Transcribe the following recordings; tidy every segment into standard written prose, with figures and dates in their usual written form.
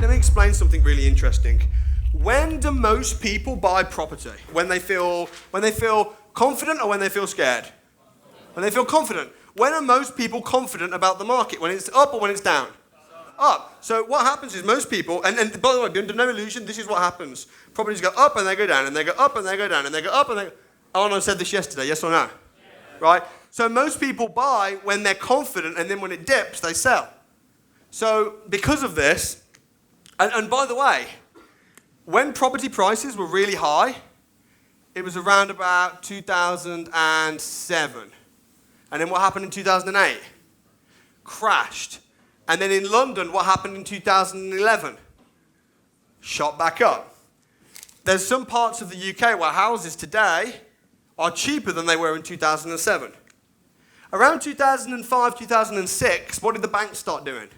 let me explain something really interesting. When do most people buy property? When they feel confident or when they feel scared? When they feel confident. When are most people confident about the market? When it's up or when it's down? Up. So what happens is most people, and by the way, be under no illusion, this is what happens. Properties go up and they go down, and they go up and they go down, and they go up and they go... Arnold said this yesterday, yes or no? Yeah. Right? So most people buy when they're confident, and then when it dips, they sell. So because of this, and by the way, when property prices were really high, it was around about 2007. And then what happened in 2008? Crashed. And then in London, what happened in 2011? Shot back up. There's some parts of the UK where houses today are cheaper than they were in 2007. Around 2005, 2006, what did the banks start doing?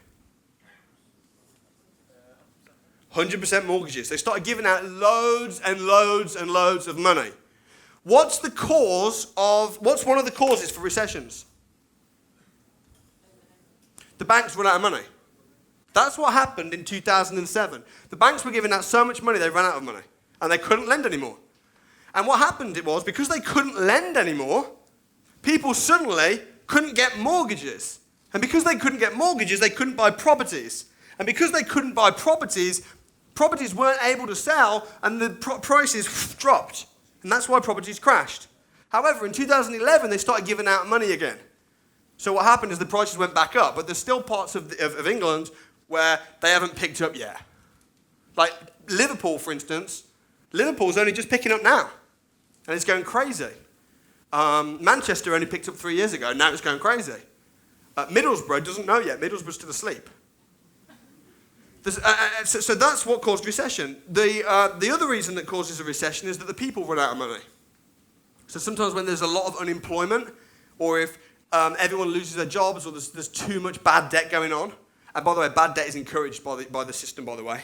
100% mortgages. They started giving out loads and loads and loads of money. What's one of the causes for recessions? The banks run out of money. That's what happened in 2007. The banks were giving out so much money, they ran out of money. And they couldn't lend anymore. And what happened was, because they couldn't lend anymore, people suddenly couldn't get mortgages. And because they couldn't get mortgages, they couldn't buy properties. And because they couldn't buy properties weren't able to sell, and the prices dropped. And that's why properties crashed. However, in 2011, they started giving out money again. So what happened is the prices went back up, but there's still parts of England where they haven't picked up yet. Like Liverpool, for instance. Liverpool's only just picking up now, and it's going crazy. Manchester only picked up 3 years ago, now it's going crazy. Middlesbrough doesn't know yet. Middlesbrough's still asleep. So that's what caused recession. The other reason that causes a recession is that the people run out of money. So sometimes when there's a lot of unemployment, or if everyone loses their jobs, or there's too much bad debt going on. And by the way, bad debt is encouraged by the system, by the way.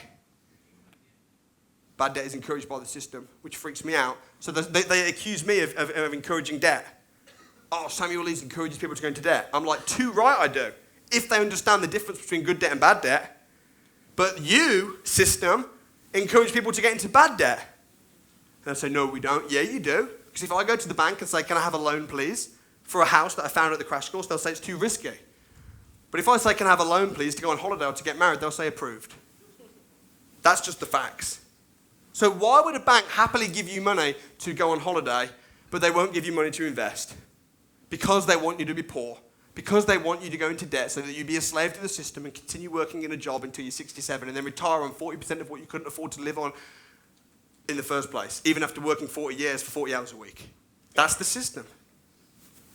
Bad debt is encouraged by the system, which freaks me out. So they accuse me of encouraging debt. Oh, Samuel Leeds encourages people to go into debt. I'm like, too right I do, if they understand the difference between good debt and bad debt. But you, system, encourage people to get into bad debt. And I say, no, we don't. Yeah, you do. Because if I go to the bank and say, can I have a loan, please, for a house that I found at the crash course, they'll say it's too risky. But if I say, can I have a loan, please, to go on holiday or to get married, they'll say approved. That's just the facts. So why would a bank happily give you money to go on holiday, but they won't give you money to invest? Because they want you to be poor. Because they want you to go into debt so that you be a slave to the system and continue working in a job until you're 67 and then retire on 40% of what you couldn't afford to live on in the first place, even after working 40 years for 40 hours a week. That's the system.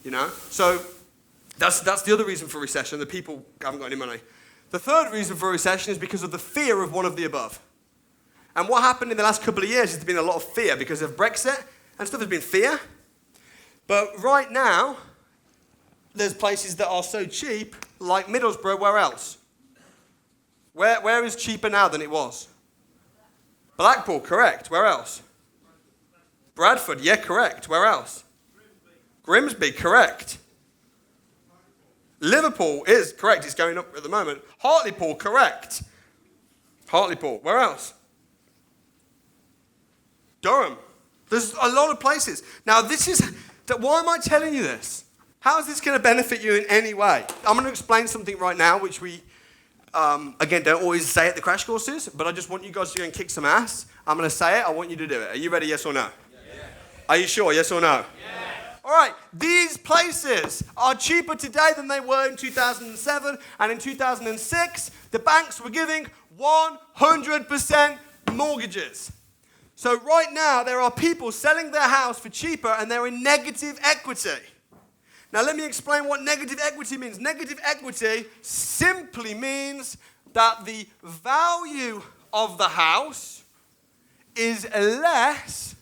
You know? So that's the other reason for recession, that people haven't got any money. The third reason for recession is because of the fear of one of the above. And what happened in the last couple of years is there's been a lot of fear because of Brexit and stuff. There's been fear. But right now, there's places that are so cheap, like Middlesbrough. Where else? Where is cheaper now than it was? Blackpool, correct. Where else? Bradford, yeah, correct. Where else? Grimsby, correct. Liverpool is correct. It's going up at the moment. Hartlepool, correct. Hartlepool, where else? Durham. There's a lot of places. Now, why am I telling you this? How is this going to benefit you in any way? I'm going to explain something right now, which we, again, don't always say at the crash courses, but I just want you guys to go and kick some ass. I'm going to say it. I want you to do it. Are you ready, yes or no? Yeah. Are you sure, yes or no? Yeah. All right. These places are cheaper today than they were in 2007. And in 2006, the banks were giving 100% mortgages. So right now, there are people selling their house for cheaper, and they're in negative equity. Now, let me explain what negative equity means. Negative equity simply means that the value of the house is less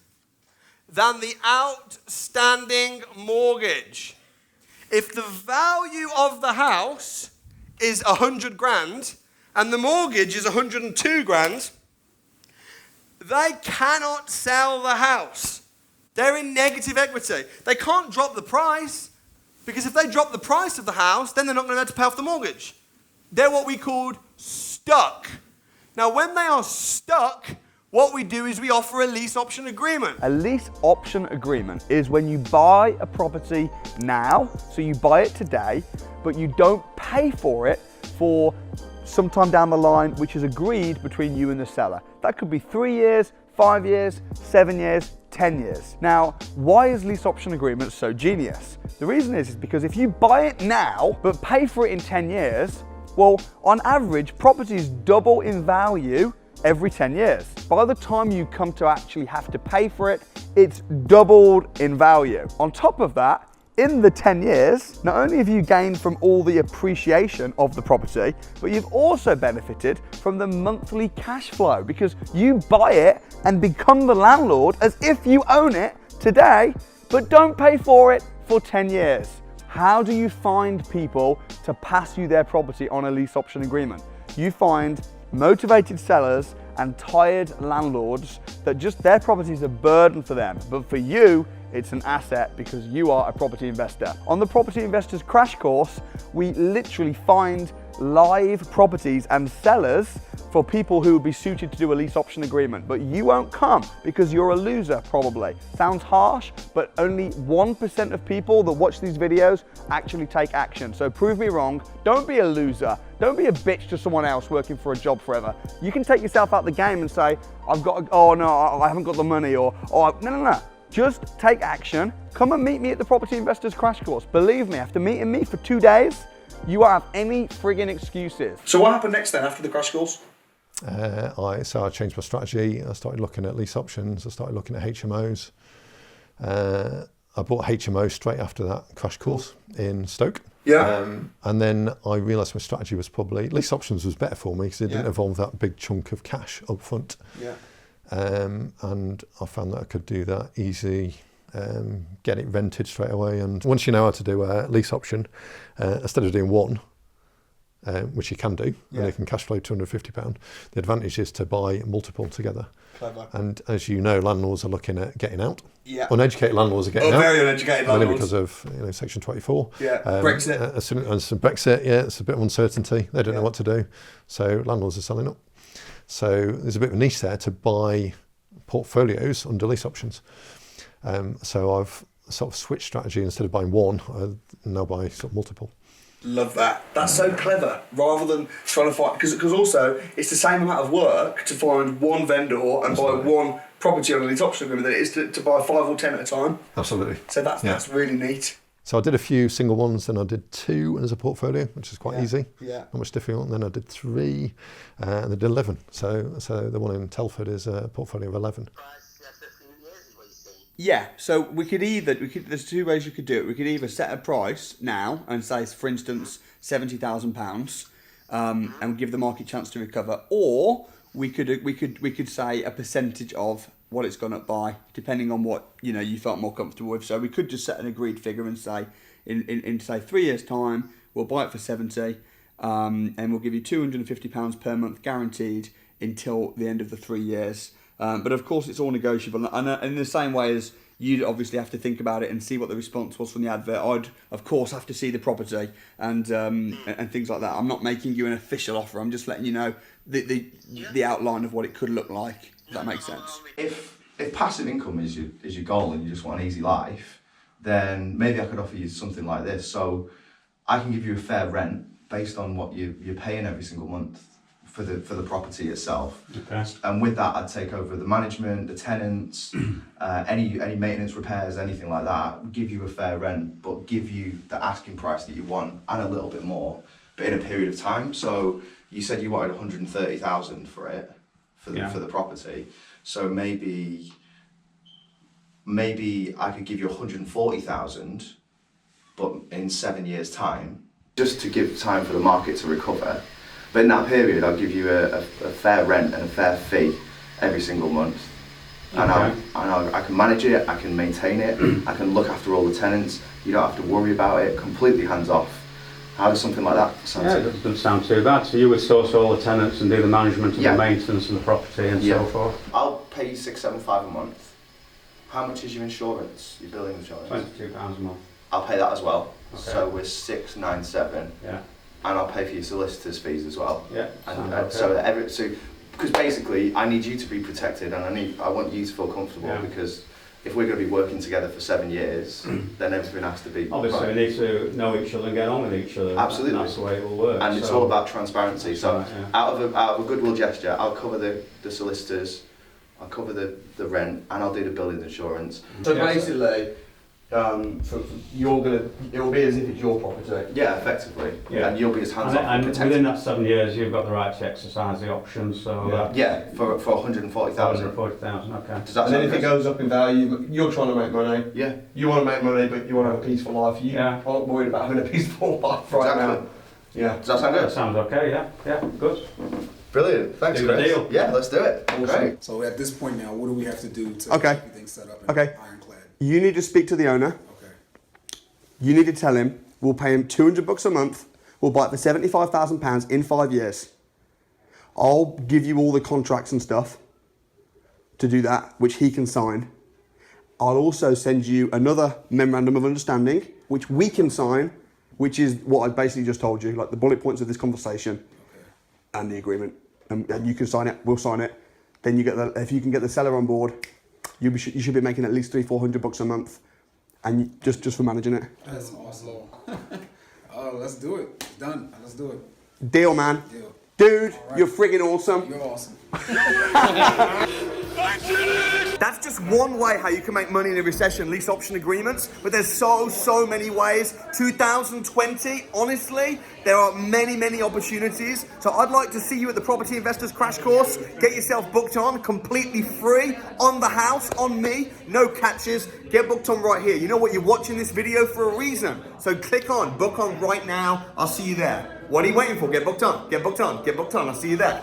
than the outstanding mortgage. If the value of the house is 100 grand and the mortgage is 102 grand, they cannot sell the house. They're in negative equity. They can't drop the price, because if they drop the price of the house, then they're not going to be able to pay off the mortgage. They're what we called stuck. Now, when they are stuck, what we do is we offer a lease option agreement. A lease option agreement is when you buy a property now, so you buy it today, but you don't pay for it for sometime down the line, which is agreed between you and the seller. That could be 3 years, 5 years, 7 years, 10 years. Now, why is lease option agreements so genius? The reason is because if you buy it now, but pay for it in 10 years, well, on average, properties double in value every 10 years. By the time you come to actually have to pay for it, it's doubled in value. On top of that, in the 10 years, not only have you gained from all the appreciation of the property, but you've also benefited from the monthly cash flow because you buy it and become the landlord as if you own it today, but don't pay for it for 10 years. How do you find people to pass you their property on a lease option agreement? You find motivated sellers and tired landlords that just their property is a burden for them, but for you, it's an asset because you are a property investor. On the Property Investors Crash Course, we literally find live properties and sellers for people who would be suited to do a lease option agreement, but you won't come because you're a loser probably. Sounds harsh, but only 1% of people that watch these videos actually take action. So prove me wrong, don't be a loser. Don't be a bitch to someone else working for a job forever. You can take yourself out the game and say, oh no, I haven't got the money, or no. Just take action. Come and meet me at the Property Investors Crash Course. Believe me, after meeting me for 2 days, you won't have any friggin' excuses. So what happened next then after the crash course? So I changed my strategy. I started looking at lease options. I started looking at HMOs. I bought HMO straight after that crash course in Stoke. Yeah. And then I realised my strategy was probably lease options was better for me because it didn't involve that big chunk of cash up front. Yeah. And I found that I could do that easy, get it rented straight away. And once you know how to do a lease option, instead of doing one, which you can do, and you can cash flow £250, the advantage is to buy multiple together. Clever. And as you know, landlords are looking at getting out. Yeah. Uneducated landlords are getting out. Very uneducated landlords. Mainly because of Section 24. Yeah. Brexit. And some Brexit, it's a bit of uncertainty. They don't know what to do. So landlords are selling up. So there's a bit of a niche there to buy portfolios under lease options. So I've sort of switched strategy. Instead of buying one, I now buy sort of multiple. Love that. That's so clever. Rather than trying to find, because also it's the same amount of work to find one vendor and buy one property on a lease option agreement than it is to buy 5 or 10 at a time. Absolutely. So that's really neat. So I did a few single ones, then I did 2 as a portfolio, which is quite easy. Yeah. Not much difficult. And then I did 3, and I did 11. So the one in Telford is a portfolio of 11. Yeah, so there's 2 ways you could do it. We could either set a price now and say, for instance, £70,000, and give the market a chance to recover, or we could say a percentage of what it's gone up by, depending on what you felt more comfortable with. So we could just set an agreed figure and say, in say 3 years' time, we'll buy it for 70, and we'll give you £250 per month guaranteed until the end of the 3 years. But of course, it's all negotiable, and in the same way as you'd obviously have to think about it and see what the response was from the advert, I'd of course have to see the property and things like that. I'm not making you an official offer. I'm just letting you know the outline of what it could look like. Does that make sense? If passive income is your goal and you just want an easy life, then maybe I could offer you something like this. So I can give you a fair rent based on what you're paying every single month for the property itself. Okay. And with that, I'd take over the management, the tenants, any maintenance, repairs, anything like that. Give you a fair rent, but give you the asking price that you want and a little bit more, but in a period of time. So you said you wanted 130,000 for it for the property. So maybe I could give you 140,000, but in 7 years' time, just to give time for the market to recover. But in that period, I'll give you a fair rent and a fair fee every single month. And I can manage it, I can maintain it, I can look after all the tenants. You don't have to worry about it, completely hands off. How does something like that sound? Yeah, it doesn't sound too bad. So you would source all the tenants and do the management and the maintenance of the property and so forth? I'll pay you $675 a month. How much is your insurance, your building insurance? £22 a month. I'll pay that as well. Okay. So we're $697. Yeah. And I'll pay for your solicitor's fees as well. Yeah. And so Because basically, I need you to be protected, and I want you to feel comfortable, because if we're going to be working together for 7 years, then everything has to be Obviously, right. we need to know each other and get on with each other. Absolutely. And that's the way it will work. And it's all about transparency. So, right, yeah. out of a goodwill gesture, I'll cover the solicitors, I'll cover the rent, and I'll do the building insurance. So basically, it will be as if it's your property. Yeah, effectively. Yeah. And you'll be as hands-off And protected. within that 7 years, you've got the right to exercise the options. So Yeah, for 140,000. 140,000. Okay. Does that And sound then if it good? goes up in value, you're trying to make money. Yeah. You want to make money, but you want to have a peaceful life. You Yeah. aren't worried about having a peaceful life right Exactly. now. Yeah. Does that sound That good? sounds okay. Yeah. Yeah. Good. Brilliant. Thanks, Do the Chris. deal. Yeah, let's do it. Great. So at this point now, what do we have to do to Okay. get everything set up and Okay. ironclad? You need to speak to the owner. Okay. You need to tell him we'll pay him $200 a month. We'll buy it for £75,000 in 5 years. I'll give you all the contracts and stuff to do that, which he can sign. I'll also send you another memorandum of understanding, which we can sign, which is what I basically just told you, like the bullet points of this conversation and the agreement. And you can sign it. We'll sign it. Then you get if you can get the seller on board, you should be making at least $300-400 a month, and just for managing it. That's awesome. Oh, let's do it. It's done. Let's do it. Deal, man. Deal. Dude, right. you're friggin' awesome. You're awesome. That's just one way how you can make money in a recession, lease option agreements, but there's so many ways. 2020, honestly, there are many opportunities. So I'd like to see you at the Property Investors Crash Course. Get yourself booked on, completely free, on the house, on me, no catches. Get booked on right here. You know what, you're watching this video for a reason. So click on, book on right now. I'll see you there. What are you waiting for? Get booked on, get booked on, get booked on. I'll see you there.